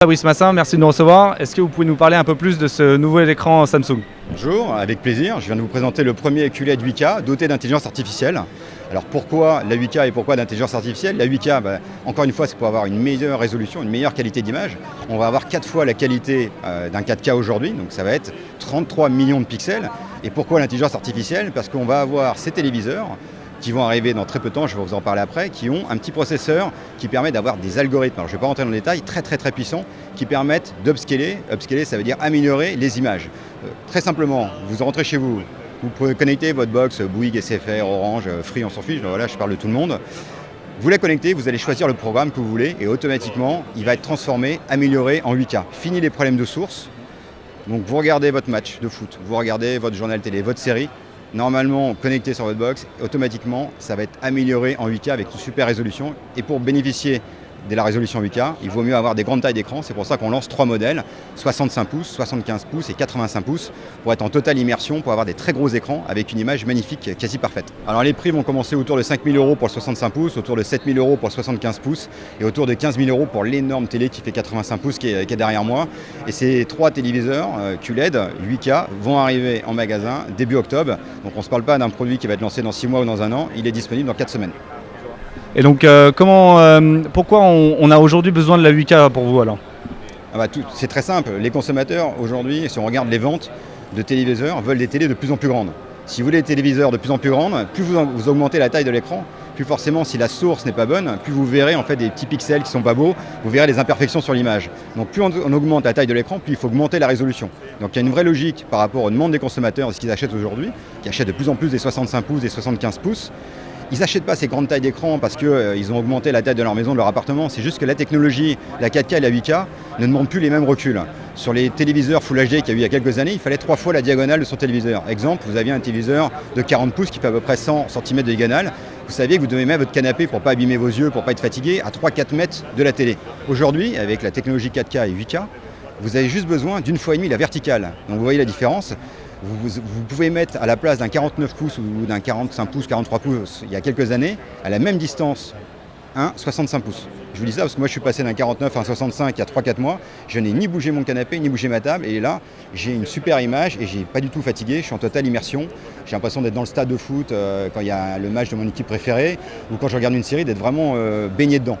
Fabrice Massin, merci de nous recevoir. Est-ce que vous pouvez nous parler un peu plus de ce nouvel écran Samsung? Bonjour, avec plaisir. Je viens de vous présenter le premier QLED 8K doté d'intelligence artificielle. Alors pourquoi la 8K et pourquoi d'intelligence artificielle? La 8K, encore une fois, c'est pour avoir une meilleure résolution, une meilleure qualité d'image. On va avoir 4 fois la qualité d'un 4K aujourd'hui, donc ça va être 33 millions de pixels. Et pourquoi l'intelligence artificielle? Parce qu'on va avoir ces téléviseurs qui vont arriver dans très peu de temps, je vais vous en parler après, qui ont un petit processeur qui permet d'avoir des algorithmes, alors je ne vais pas rentrer dans le détail, très puissants, qui permettent d'upscaler. Upscaler, ça veut dire améliorer les images. Très simplement, vous rentrez chez vous, vous pouvez connecter votre box Bouygues, SFR, Orange, Free, on s'en fiche, voilà, je parle de tout le monde. Vous la connectez, vous allez choisir le programme que vous voulez et automatiquement, il va être transformé, amélioré en 8K. Fini les problèmes de source. Donc vous regardez votre match de foot, vous regardez votre journal télé, votre série. Normalement, connecté sur votre box, automatiquement, ça va être amélioré en 8K avec une super résolution. Et pour bénéficier de la résolution 8K, il vaut mieux avoir des grandes tailles d'écran. C'est pour ça qu'on lance 3 modèles, 65 pouces, 75 pouces et 85 pouces, pour être en totale immersion, pour avoir des très gros écrans avec une image magnifique, quasi parfaite. Alors les prix vont commencer autour de 5 000 € pour le 65 pouces, autour de 7 000 € pour le 75 pouces et autour de 15 000 € pour l'énorme télé qui fait 85 pouces qui est derrière moi. Et ces 3 téléviseurs QLED 8K vont arriver en magasin début octobre. Donc on ne se parle pas d'un produit qui va être lancé dans 6 mois ou dans un an, il est disponible dans 4 semaines. Et donc, pourquoi on a aujourd'hui besoin de la 8K pour vous alors? C'est très simple, les consommateurs aujourd'hui, si on regarde les ventes de téléviseurs, veulent des télés de plus en plus grandes. Si vous voulez des téléviseurs de plus en plus grandes, plus vous augmentez la taille de l'écran, plus forcément si la source n'est pas bonne, plus vous verrez en fait des petits pixels qui sont pas beaux, vous verrez des imperfections sur l'image. Donc plus on augmente la taille de l'écran, plus il faut augmenter la résolution. Donc il y a une vraie logique par rapport aux demandes des consommateurs de ce qu'ils achètent aujourd'hui, qui achètent de plus en plus des 65 pouces, des 75 pouces. Ils n'achètent pas ces grandes tailles d'écran parce qu'ils ont augmenté la taille de leur maison, de leur appartement. C'est juste que la technologie, la 4K et la 8K, ne demandent plus les mêmes reculs. Sur les téléviseurs Full HD qu'il y a eu il y a quelques années, il fallait 3 fois la diagonale de son téléviseur. Exemple, vous aviez un téléviseur de 40 pouces qui fait à peu près 100 cm de diagonale. Vous saviez que vous devez mettre votre canapé pour ne pas abîmer vos yeux, pour ne pas être fatigué, à 3-4 mètres de la télé. Aujourd'hui, avec la technologie 4K et 8K, vous avez juste besoin d'une fois et demie la verticale. Donc vous voyez la différence. Vous pouvez mettre à la place d'un 49 pouces ou d'un 45 pouces, 43 pouces il y a quelques années, à la même distance, un 65 pouces. Je vous dis ça parce que moi je suis passé d'un 49 à un 65 il y a 3-4 mois. Je n'ai ni bougé mon canapé, ni bougé ma table. Et là, j'ai une super image et j'ai pas du tout fatigué. Je suis en totale immersion. J'ai l'impression d'être dans le stade de foot quand il y a le match de mon équipe préférée ou quand je regarde une série, d'être vraiment baigné dedans.